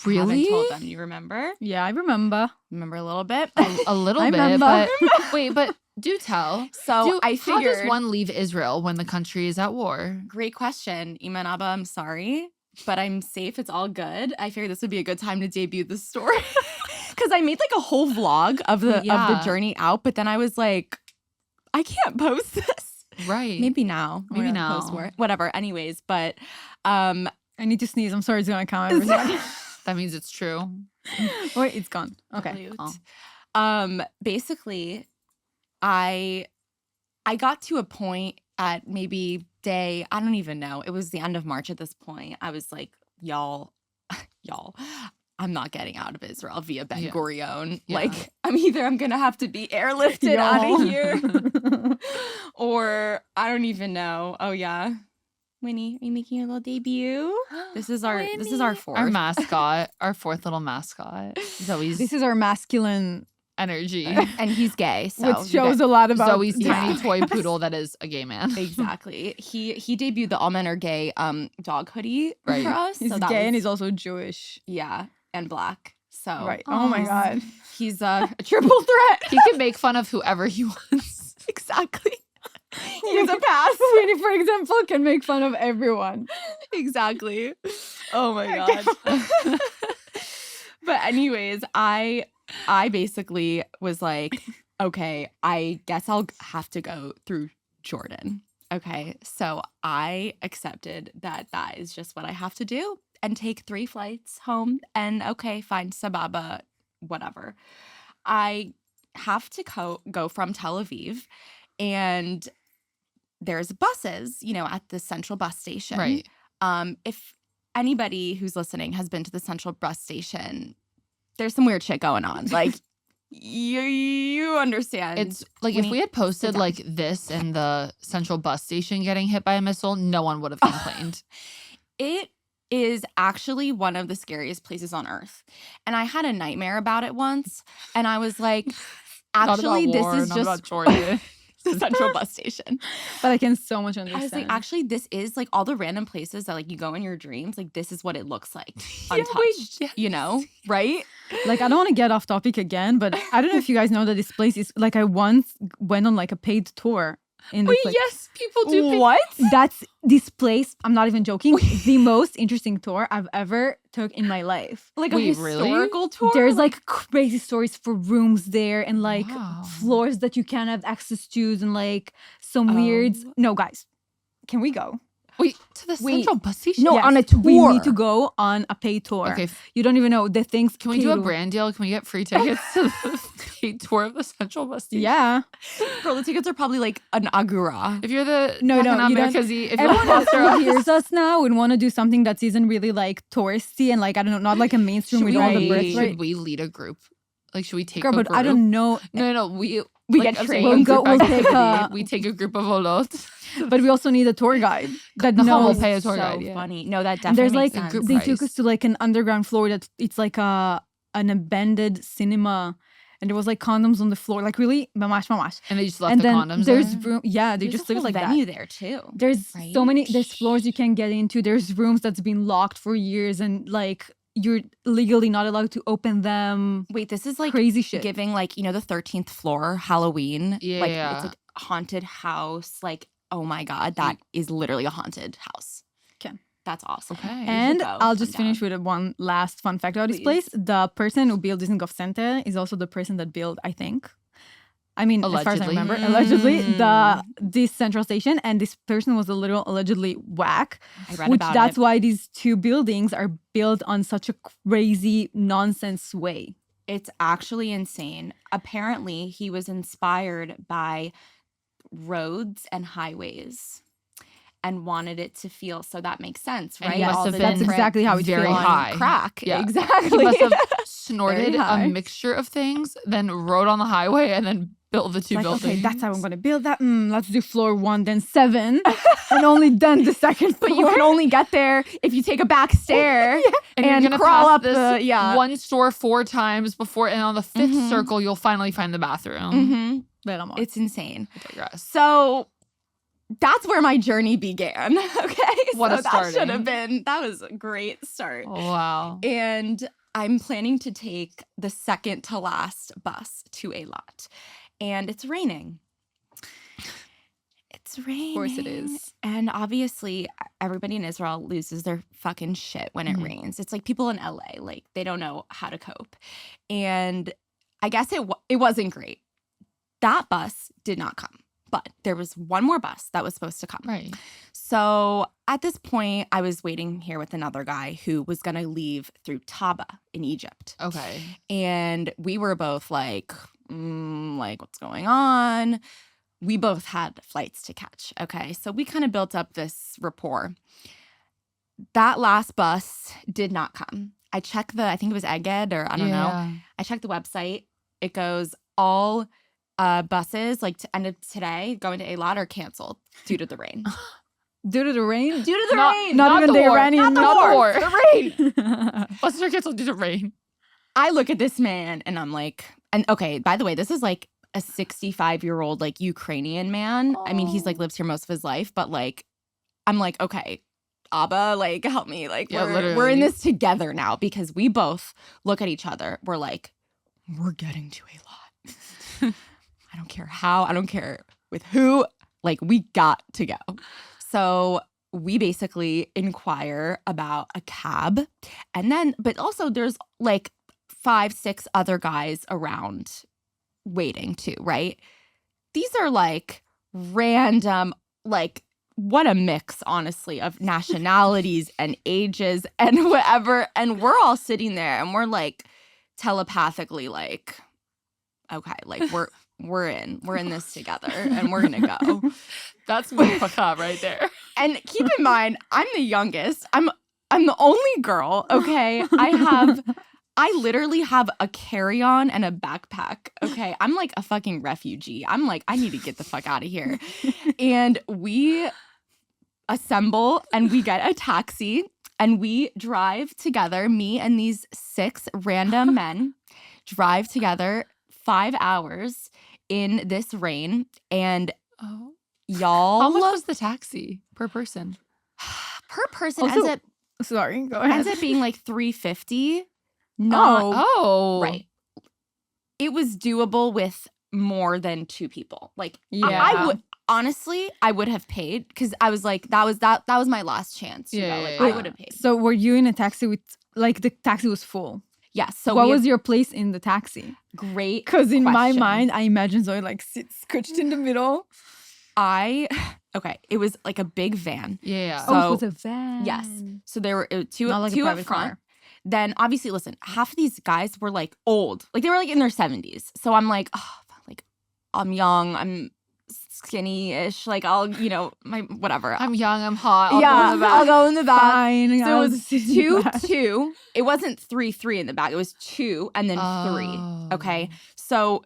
Really? haven't told them. You remember? Yeah, I remember. Remember a little bit? A little I bit, remember. but wait, but do tell. So I how figured. does one leave Israel when the country is at war? Great question, Iman Abba. I'm sorry, but I'm safe. It's all good. I figured this would be a good time to debut the story because I made like a whole vlog of the journey out, but then I was like, I can't post this. Right. Maybe now. Maybe Or now. post more. Whatever. Anyways, but I need to sneeze. I'm sorry, it's gonna come every second. That means it's true. Wait, it's gone. Okay. Basically, I got to a point at maybe day, I don't even know. It was the end of March at this point. I was like, y'all, I'm not getting out of Israel via Ben Gurion. Yeah. Like, I'm gonna have to be airlifted out of here. Or I don't even know. Oh yeah. Winnie, are you making your little debut? This is our fourth. Our mascot, our fourth little mascot. Zoe's This is our masculine, energy. And he's gay, so which shows a lot about Zoe's tiny toy poodle that is a gay man. exactly. He debuted the All Men Are Gay dog hoodie Right. for us. He's so that gay and was- he's also Jewish. yeah, and black. So Right. Oh my God. he's a triple threat. He can make fun of whoever he wants. Exactly. He gets a pass. Winnie, for example, can make fun of everyone. Exactly. Oh my god. But anyways, I basically was like, okay, I guess I'll have to go through Jordan. Okay. So I accepted that is just what I have to do and take 3 flights home and okay, fine, sababa, whatever. I have to go from Tel Aviv and there's buses, at the central bus station. Right. If anybody who's listening has been to the central bus station, there's some weird shit going on. Like, you understand. It's like when if we had posted down. like this in the central bus station getting hit by a missile, no one would have complained. It is actually one of the scariest places on earth. And I had a nightmare about it once. And I was like, actually, this is just Jordan. the central bus station. But I can so much I understand. was like, actually, this is like all the random places that like you go in your dreams. Like, this is what it looks like. Yeah, Untouched, wait, right? Like, I don't want to get off topic again, but I don't know if you guys know that this place is like, I once went on like a paid tour in this place. yes, people do. What? That's this place, I'm not even joking, the most interesting tour I've ever took in my life. Like Wait, a really? historical tour? There's like crazy stories for rooms there and like Wow. floors that you can't have access to and like some weird. Oh. No, guys, can we go? Wait, to the Wait, central bus station? No, Yes, on a We tour. need to go on a paid tour. Okay, You don't even know the things. can we do a brand deal? Can we get free tickets to the paid tour of the central bus station? Yeah. Girl, the tickets are probably like an agura. If you're the No, you don't. Hezi, if you're Everyone the sponsor who of hears us now would want to do something that isn't really like touristy and like, I don't know, not like a mainstream should with we, all the lead, birth should rate. we lead a group? Like, should we take Girl, a but group? I don't know. No, we get I'm trained. saying We'll a go- group we'll take activity. a- We take a group of olot. But we also need a tour guide that The whole knows. pay a tour so guide, yeah. funny. No, that And definitely there's makes like sense. group they took price. us to like an underground floor that it's like an abandoned cinema, and there was like condoms on the floor, like really mamash mamash. And they just left And the then condoms there's there. room. Yeah, they There's just a leave it whole like venue that. there too. There's so right? many. There's floors you can get into. There's rooms that's been locked for years, and like you're legally not allowed to open them. Wait, this is like Crazy shit. giving like, the 13th floor Halloween. Yeah, Like yeah. it's like a haunted house. Like, oh my God, that is literally a haunted house. 'Kay. That's awesome. Okay. We should And go. I'll I'm just down. finish with one last fun fact about this Please. place. The person who built Dizengoff Center is also the person that built, I think. I mean, as far as I Allegedly. remember, allegedly, this central station, and this person was a little allegedly whack. I read Which about that's it. why these two buildings are built on such a crazy nonsense way. It's actually insane. Apparently, he was inspired by roads and highways and wanted it to feel, so that makes sense, And right? he must All have the been That's exactly how it very feels. high. crack. Yeah. Exactly. He must have snorted Very a high. mixture of things, then rode on the highway, and then built the two Like, buildings. okay, that's how I'm going to build that. Let's do floor 1, then 7, and only then the second floor. But you can only get there if you take a back stair And you're and gonna crawl pass up this the one store 4 times before, and on the 5th circle, you'll finally find the bathroom. Mhm. It's insane. I digress. So that's where my journey began. Okay. What so a that was a great start. Oh, wow. And I'm planning to take the second to last bus to Eilat. And it's raining. It's raining. Of course it is. And obviously, everybody in Israel loses their fucking shit when it rains. It's like people in LA, like they don't know how to cope. And I guess it wasn't great. That bus did not come. But there was one more bus that was supposed to come. Right. So at this point, I was waiting here with another guy who was going to leave through Taba in Egypt. Okay. And we were both like, what's going on? We both had flights to catch. Okay. So we kind of built up this rapport. That last bus did not come. I checked I think it was Egged, or I don't know. I checked the website. It goes, all buses like to end of today going to Eilat are canceled due to the rain. Due to the rain? Due to the rain. Not even the war. Iranian Not the war. The rain. Buses are canceled due to rain. I look at this man and I'm like, and okay, by the way, this is like a 65-year-old like Ukrainian man. I mean, he's like lives here most of his life, but like, I'm like, okay, Abba, like help me. Like Yeah, we're in literally. this together now, because we both look at each other. We're like, we're getting to Eilat. I don't care how, I don't care with who, like we got to go. So we basically inquire about a cab, and then, but also there's like 5-6 other guys around waiting too, right? These are like random, like what a mix, honestly, of nationalities and ages and whatever. And we're all sitting there and we're like telepathically like, okay, like we're in this together and we're gonna go. That's Mufaka right there. And keep in mind, I'm the youngest. I'm the only girl, okay? I literally have a carry-on and a backpack, okay? I'm like a fucking refugee. I'm like, I need to get the fuck out of here. And we assemble and we get a taxi and we drive together, me and these 6 random men drive together 5 hours in this rain, and y'all, How much was the taxi per person? per person Also, sorry, go ahead. ends up being like $350. No, Oh. right. It was doable with more than 2 people. Like Yeah. I would honestly, I would have paid, because I was like, that was my last chance. You Yeah, know, like yeah, I yeah. would have paid. So were you in a taxi with, like the taxi was full? Yes. So what we was had your place in the taxi? great Because in my question. mind, I imagine Zoe like sits scooched in the middle. Okay, it was like a big van. Yeah. So- Oh, it was a van. Yes. So there were two Not like a up private front. car. Then obviously, listen, half of these guys were like old. Like they were like in their 70s. So I'm like, oh, like I'm young, I'm skinny-ish. Like I'll, my whatever. I'm young, I'm hot. I'll go in the back. Fine. So I'll it was sit in the back. 2. It wasn't 3 in the back. It was 2 and then 3. Okay. So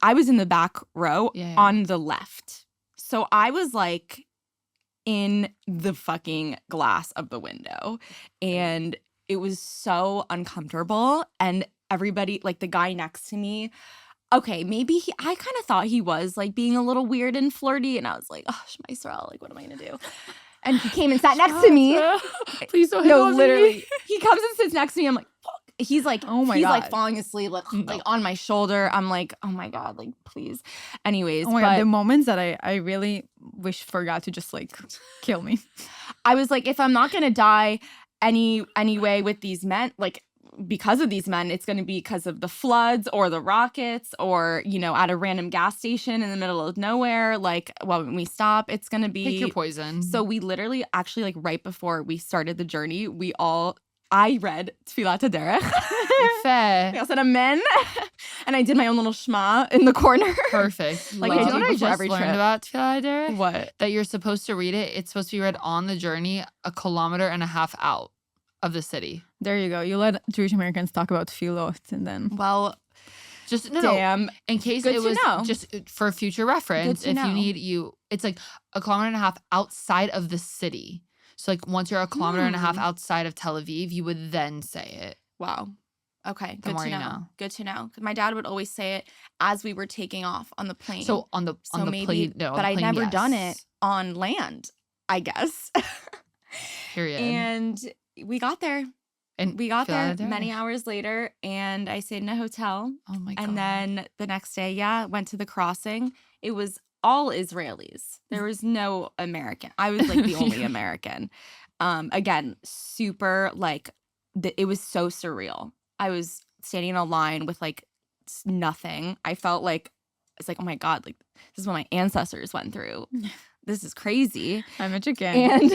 I was in the back row Yeah. on the left. So I was like in the fucking glass of the window, and it was so uncomfortable. And everybody, like the guy next to me, okay, maybe I kind of thought he was like being a little weird and flirty, and I was like, oh, Shema Yisrael, like what am I gonna do? And he came and sat next to me. Please don't hit No, on me. literally. He comes and sits next to me. I'm like, fuck. He's like, Oh my he's like God. falling asleep, like on my shoulder. I'm like, oh my God, like please. Anyways, Oh my but God, the moments that I really wish for God to just like kill me. I was like, if I'm not gonna die anyway with these men, like because of these men, it's gonna be because of the floods or the rockets or at a random gas station in the middle of nowhere. Like, well, when we stop, it's gonna be Pick your poison. So we literally actually like right before we started the journey, we all I read Tfilat HaDerech. Fair. I said amen. And I did my own little shema in the corner. Perfect. Like, Love. I You do know what I before just every learned trip. about Tfilah HaDerech? What? That you're supposed to read it. It's supposed to be read on the journey 1.5 kilometers out of the city. There you go. You let Jewish Americans talk about philot and then. Well, Just no. damn. In case Good it to was know. just for future reference, Good to if know. you need it's like 1.5 kilometers outside of the city. So like once you're 1.5 kilometers outside of Tel Aviv, you would then say it. Wow. Okay, The good more to you know. know. Good to know. 'Cause my dad would always say it as we were taking off on the plane. So on the maybe, plane, no, on but the I'd plane, never done it yes. on land, I guess. Period. And we got there. And We got Tfilah there HaDerech. many hours later, and I stayed in a hotel. Oh my god. And then the next day, went to the crossing. It was all Israelis. There was no American. I was like the only American. Again, super like it was so surreal. I was standing in a line with like nothing. I felt like it's like, oh my god, like this is what my ancestors went through. This is crazy. I'm a chicken. And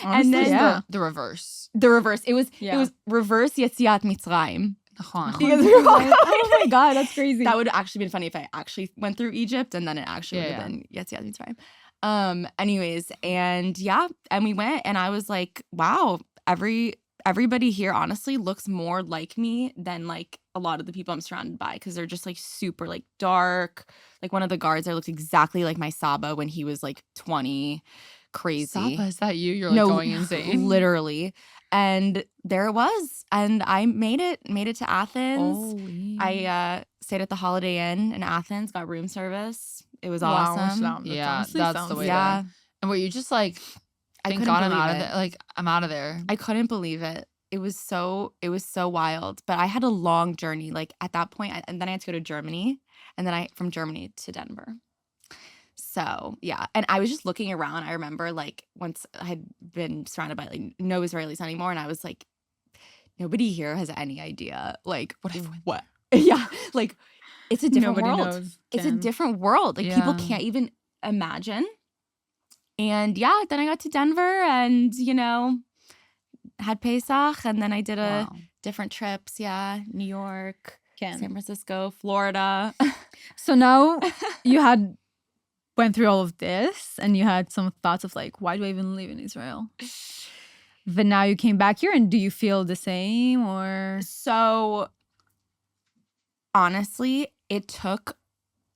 Honestly, then yeah. the reverse. the reverse. It was Yeah. reverse Yetziat Mitzrayim. Nachon. Because we were like, oh my god, that's crazy. That would have actually been funny if I actually went through Egypt and then it actually would have been Yetziat Mitzrayim. Anyways, and we went and I was like, wow, everybody here honestly looks more like me than like a lot of the people I'm surrounded by because they're just like super like dark. Like one of the guards there looked exactly like my Saba when he was like 20. Crazy. Saba, is that you? You're like going insane. Literally. And there it was. And I made it to Athens. Holy. I stayed at the Holiday Inn in Athens, got room service. It was Wow, awesome. Shalom. Yeah, honestly that's sounds the way Yeah. And were you just like, I thank couldn't God I'm believe out of it. there. Like, I'm out of there. I couldn't believe it. It was so wild. But I had a long journey. Like at that point, and then I had to go to Germany, and then from Germany to Denver. So yeah, and I was just looking around. I remember like once I had been surrounded by like no Israelis anymore, and I was like, nobody here has any idea like what? Yeah, like it's a different Nobody world. knows. It's a Damn. different world. Like people Yeah. can't even imagine. And yeah, then I got to Denver and, had Pesach. And then I did a Wow. different trips. Yeah. New York, Can. San Francisco, Florida. So now you went through all of this and you had some thoughts of like, why do I even live in Israel? But now you came back here and do you feel the same or? So honestly, it took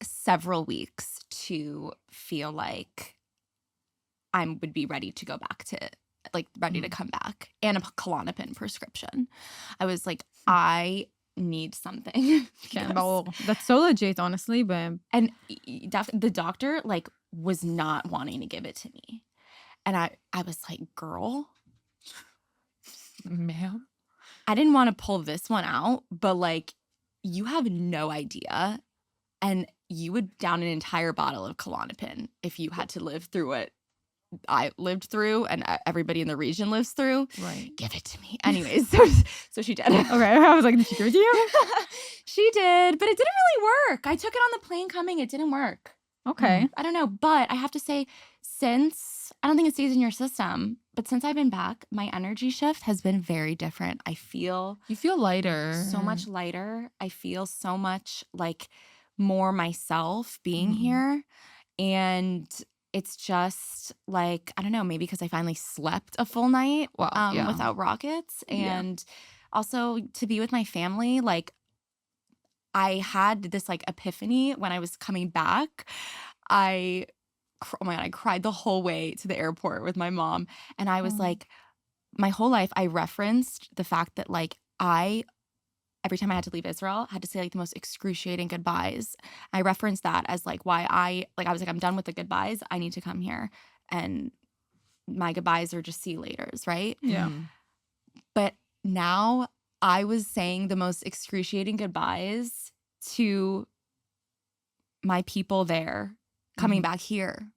several weeks to feel like I would be ready to go back to, like, ready to come back, and a Klonopin prescription. I was like, I need something. Can, because- that's so legit, honestly, but And the doctor, like, was not wanting to give it to me. And I was like, girl, Ma'am. I didn't want to pull this one out, but, like, you have no idea. And you would down an entire bottle of Klonopin if you had to live through what I lived through and everybody in the region lives through. right. Give it to me. Anyways, so she did. Okay, I was like, did she give it to you? She did, but it didn't really work. I took it on the plane coming. It didn't work. Okay. I don't know, but I have to say, I don't think it stays in your system, but since I've been back, my energy shift has been very different. I feel You feel lighter. so much lighter. I feel so much like more myself being Mhm. here. And it's just like, I don't know, maybe because I finally slept a full night Wow, yeah. without rockets. Yeah. And also to be with my family, like I had this like epiphany when I was coming back. Oh my God, I cried the whole way to the airport with my mom. And I was Oh. like, my whole life, I referenced the fact that like every time I had to leave Israel, I had to say like the most excruciating goodbyes. I referenced that as like why I was like, I'm done with the goodbyes. I need to come here. And my goodbyes are just see you laters, right? Yeah. Mhm. But now I was saying the most excruciating goodbyes to my people there coming back here.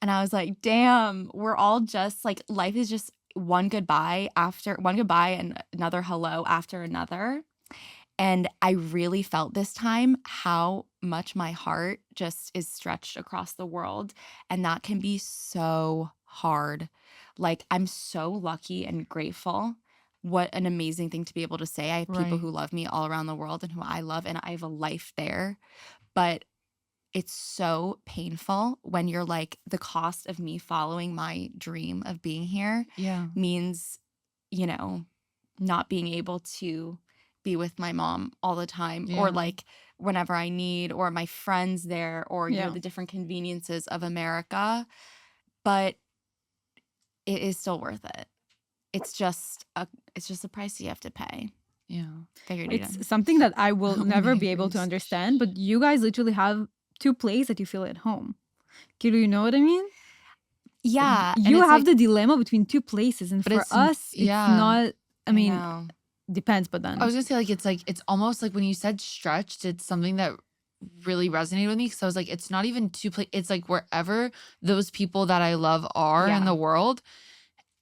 And I was like, damn, we're all just like, life is just one goodbye and another hello after another. And I really felt this time how much my heart just is stretched across the world. And that can be so hard. Like, I'm so lucky and grateful what an amazing thing to be able to say. I have people Right. who love me all around the world and who I love, and I have a life there. But it's so painful when you're like, the cost of me following my dream of being here Yeah. means, you know, not being able to be with my mom all the time, Yeah. or like whenever I need, or my friends there, or, you know, Yeah. the different conveniences of America. But it is still worth it. It's just a price you have to pay. Yeah. Figured it out. It's something that I will Oh never my be able to goodness. understand, but you guys literally have two places that you feel at home. Kilo, you know what I mean? Yeah. and You it's have like, the dilemma between two places, and But for it's us, it's yeah. not. I mean, know. depends, but then I was gonna say like it's almost like when you said stretched, it's something that really resonated with me because I was like, it's not even two place. It's like wherever those people that I love are in Yeah. the world,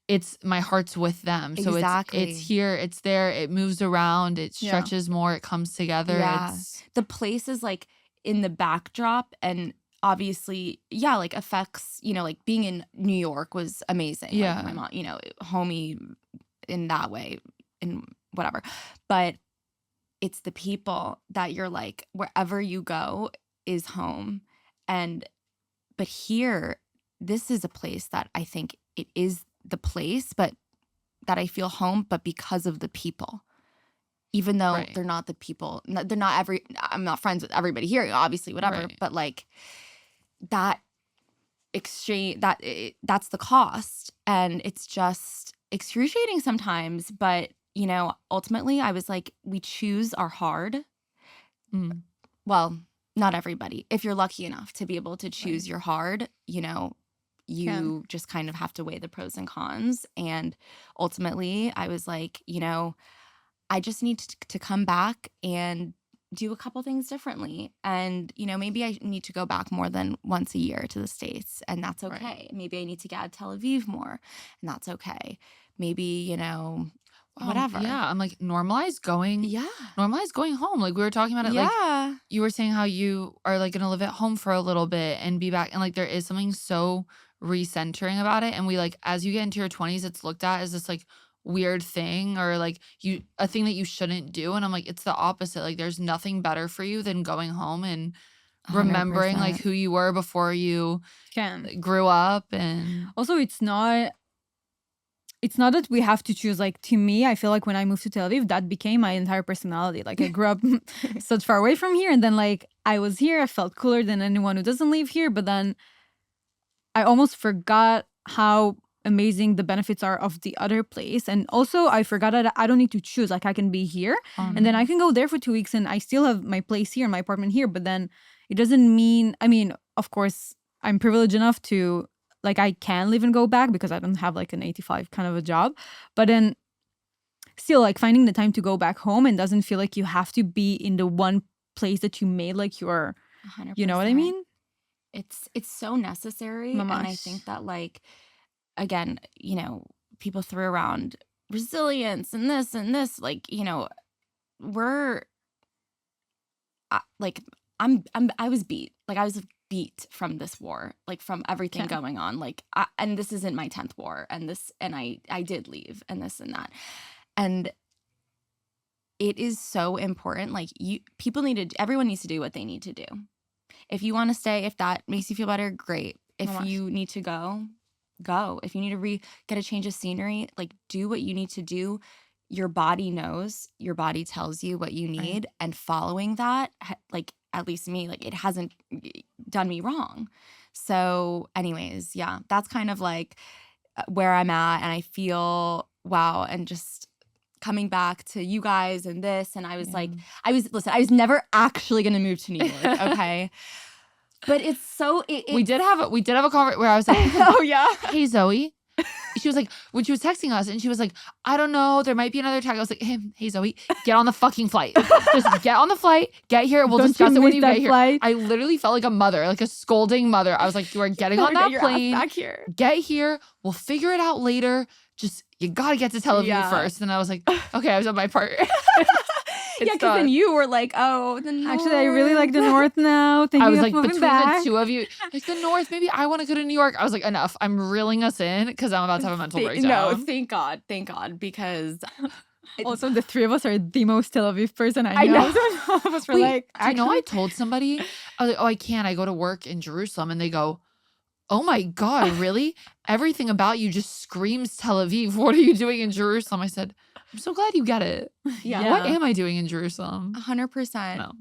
it's my heart's with them. So Exactly. it's here, it's there, it moves around, it Yeah. stretches more, it comes together. Yeah. It's The place is like in the backdrop, and obviously, yeah, like affects, you know, like being in New York was amazing. Yeah. Like my mom, you know, homey in that way, in whatever. But it's the people that you're like, wherever you go is home. But here, this is a place that I think it is the place, but that I feel home, but because of the people. Even though Right. they're not the people, I'm not friends with everybody here, obviously, whatever. Right. But like that exchange, that's the cost. And it's just excruciating sometimes. But, you know, ultimately I was like, we choose our hard. mm, Well, not everybody. If you're lucky enough to be able to choose your hard, you know, you just kind of have to weigh the pros and cons. And ultimately I was like, you know, I just need to come back and do a couple things differently. And, you know, maybe I need to go back more than once a year to the States, and that's Right. okay. Maybe I need to get out of Tel Aviv more, and that's okay. Maybe, you know, whatever. Yeah. I'm like, normalize going home. Like we were talking about it. Like Yeah. you were saying how you are like gonna live at home for a little bit and be back. And like there is something so recentering about it. And we like, as you get into your 20s, it's looked at as this like weird thing or like a thing that you shouldn't do. And I'm like, it's the opposite. Like there's nothing better for you than going home and remembering like 100%. who you were before you can. grew up. And Also, it's not that we have to choose. Like, to me, I feel like when I moved to Tel Aviv, that became my entire personality. Like, I grew up such far away from here, and then like I was here, I felt cooler than anyone who doesn't live here. But then I almost forgot how amazing the benefits are of the other place. And also I forgot that I don't need to choose. Like, I can be here and then I can go there for 2 weeks and I still have my place here, my apartment here. But then it doesn't mean, I mean, of course, I'm privileged enough to, like, I can live and go back because I don't have like an 85 kind of a job. But then still, like, finding the time to go back home and doesn't feel like you have to be in the one place that you made like your, 100%. you know what I mean? It's so necessary. And I Mamash. think that, like, again, you know, people threw around resilience and this, like, you know, I was beat. Like, I was beat from this war, like from everything Okay. going on. Like, and this isn't my 10th war, and I did leave, and this and that. And it is so important. Like, everyone needs to do what they need to do. If you want to stay, if that makes you feel better, great. If Mamash. you need to go. If you need to get a change of scenery, like, do what you need to do. Your body knows, your body tells you what you need, and following that, like, at least me, like, it hasn't done me wrong. So anyways, yeah, that's kind of like where I'm at, and I feel wow. And just coming back to you guys and this, and I was like, I was never actually gonna move to New York, okay? But it's so we did have a conversation where I was like, oh yeah. hey Zoe. She was like, when she was texting us, and she was like, I don't know, there might be another tag. I was like, hey Zoe, get on the fucking flight. Just get on the flight, get here, we'll Don't discuss you it when miss you that get here. flight? I literally felt like a mother, like a scolding mother. I was like, you are getting on that plane, back here. get here, we'll figure it out later. Just, you gotta get to Tel Aviv Yeah. first. And I was like, okay, I was on my part. Yeah, because then you were like, oh, the north. Actually, I really like the north now. Thinking I was of like, moving between back. the two of you, like the north, maybe I want to go to New York. I was like, enough. I'm reeling us in because I'm about to have a mental breakdown. No, thank God, because Also, the three of us are the most Tel Aviv person I know. know. So all of us were Wait, like, do you know I actually, told somebody, I was like, oh, I can't. I go to work in Jerusalem. And they go, oh my God, really? Everything about you just screams Tel Aviv. What are you doing in Jerusalem? I said, I'm so glad you get it. Yeah. What am I doing in Jerusalem? 100%.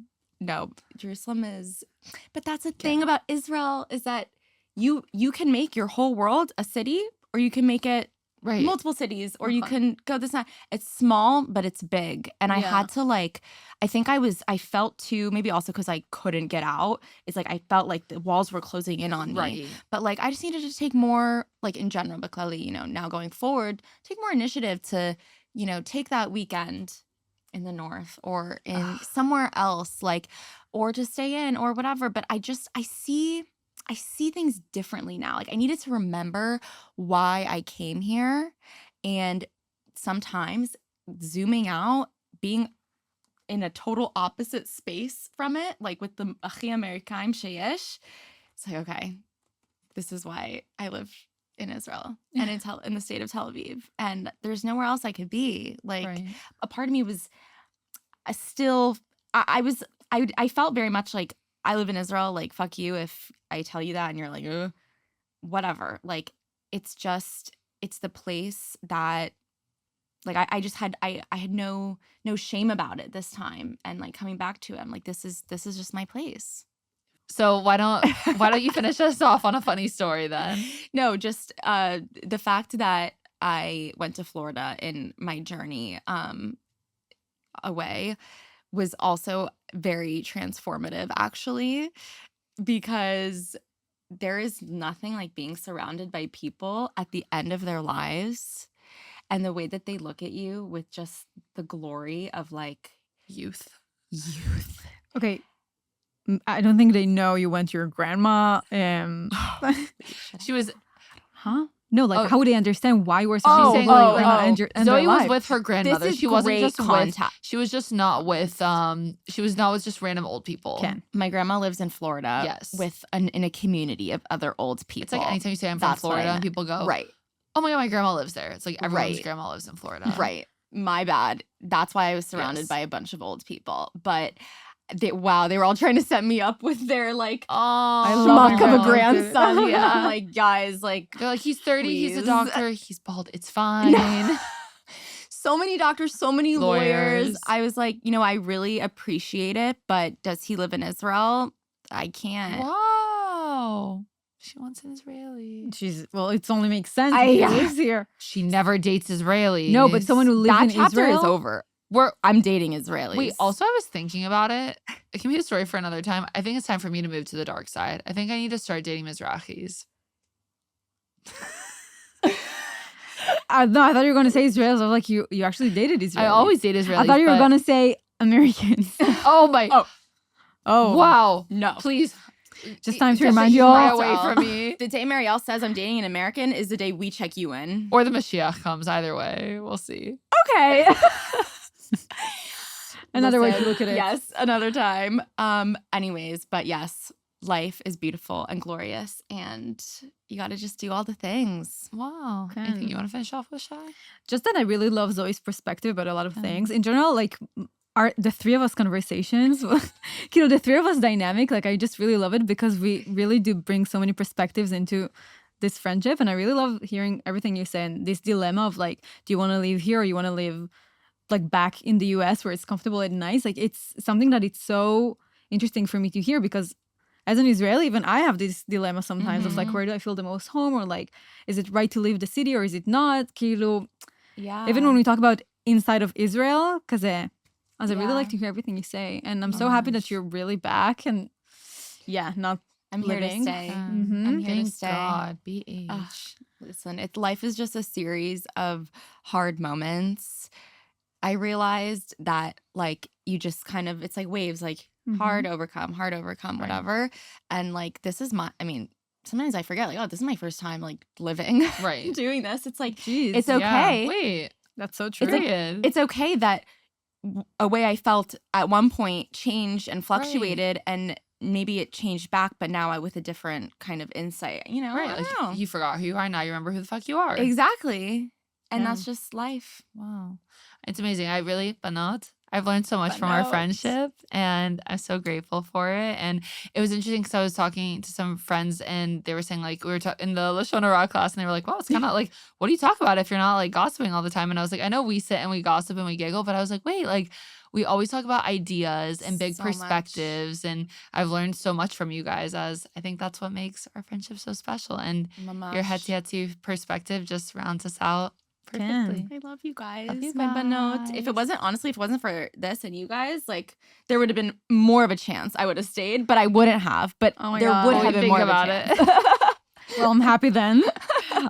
No, Jerusalem is. But that's the thing about Israel is that you can make your whole world a city, or you can make it Right. multiple cities, or you can go this side. It's small, but it's big. And I had to I felt too, maybe also because I couldn't get out. It's like I felt like the walls were closing in on me. Right. But like I just needed to take more, like in general, but clearly, now going forward, take more initiative to, take that weekend in the north or in somewhere else, like, or to stay in or whatever. But I see things differently now. Like I needed to remember why I came here, and sometimes zooming out, being in a total opposite space from it, like with the Achi Amerikaim Sheyesh, it's like, okay, this is why I live in Israel and in the state of Tel Aviv, and there's nowhere else I could be. Like a part of me was I felt very much like I live in Israel, like, fuck you if I tell you that and you're like, whatever. Like, it's the place that, like, I had no shame about it this time. And like coming back to it, I'm like, this is just my place. So why don't you finish us off on a funny story then? No, just the fact that I went to Florida in my journey away was also very transformative, actually, because there is nothing like being surrounded by people at the end of their lives and the way that they look at you with just the glory of like Youth. okay. I don't think they know you went to your grandma. She was. Huh? No, like, Oh. how would they understand why you were so Oh, saying like grandma and your and Zoe their was life? with her grandmother. This is She wasn't great just contact. she was just not with she was not with just random old people. Ken. My grandma lives in Florida. Yes. With in a community of other old people. It's like anytime you say I'm from That's what I Florida and meant. people go, Right. oh my God, my grandma lives there. It's like everyone's Right. grandma lives in Florida. Right. My bad. That's why I was surrounded Yes. by a bunch of old people. But they were all trying to set me up with their like Oh, I love schmuck my of a grandma, too. grandson. Yeah. I'm like, guys, like they're like, he's 30, he's a Please. doctor, he's bald, it's fine. so many doctors, so many lawyers. Lawyers. I was like, I really appreciate it, but does he live in Israel? I can't. Wow. She wants an Israeli. Well, it only makes sense. I- She lives here. She never dates Israelis. No, but someone who lives That in chapter Israel is over. We're I'm dating Israelis. Wait, also I was thinking about it. It can be a story for another time. I think it's time for me to move to the dark side. I think I need to start dating Mizrahis. No, I thought you were gonna say Israelis. I was like, you actually dated Israelis. I always date Israelis. I thought you were but- gonna say Americans. Oh my. Oh, Wow. No. Please. Just time to Just remind stay you all. away from me. The day Marielle says I'm dating an American is the day we check you in. Or the Mashiach comes. Either way. We'll see. Okay. Another way to Listen, look at it. Yes, another time. Anyways, but yes, life is beautiful and glorious, and you got to just do all the things. Wow. Okay. Anything you want to finish off with, Shay? Just that I really love Zoe's perspective about a lot of things. In general, like the three of us conversations, the three of us dynamic, like I just really love it because we really do bring so many perspectives into this friendship. And I really love hearing everything you say and this dilemma of like, do you want to live here or you want to live like back in the US where it's comfortable and nice? Like it's something that it's so interesting for me to hear because as an Israeli, even I have this dilemma sometimes of like, where do I feel the most home? Or like, is it right to leave the city or is it not? Yeah. Even when we talk about inside of Israel, because I really Yeah. like to hear everything you say. And I'm so happy that you're really back and not I'm here to living. stay. Mhm. I'm here to Thank stay. God. BH. Ugh, listen, life is just a series of hard moments. I realized that like you just kind of, it's like waves, like hard overcome, Right. whatever. And like, this is sometimes I forget like, oh, this is my first time like living, Right. doing this. It's like, Jeez. it's Yeah. okay. Wait. That's so true. It's like- Period. It's okay that a way I felt at one point changed and fluctuated, and maybe it changed back, but now I with a different kind of insight, I Right. don't Like know. you forgot who you are. Now you remember who the fuck you are. Exactly. And Yeah. that's just life. Wow. It's amazing. I've learned so much from our Banot. friendship, and I'm so grateful for it. And it was interesting because I was talking to some friends, and they were saying, like, we were in the Lashona Ra class, and they were like, well, it's kind of like, what do you talk about if you're not like gossiping all the time? And I was like, I know we sit and we gossip and we giggle, but I was like, wait, like, we always talk about ideas and big So much. perspectives. And I've learned so much from you guys, as I think that's what makes our friendship so special. And your Mamash. Hezi perspective just rounds us out Can. perfectly. I love you guys. Love you My banot. If guys. it wasn't, honestly, if it wasn't for this and you guys, like, there would have been more of a chance I would have stayed, but I wouldn't have. But Oh my there God. would Well, have you been think more about of a it. chance. Well, I'm happy then.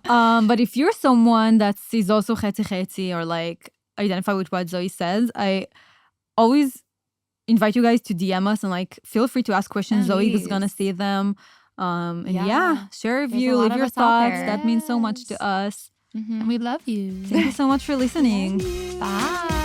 But if you're someone that is also Hezi or like identify with what Zoe says, I always invite you guys to DM us and like feel free to ask questions. Yeah, Zoe is gonna please. see them. And Yeah. yeah, share a There's a view, lot leave of your us out thoughts. there. That means so much to Yes. us. Mhm. And we love you. Thank you so much for listening. Bye.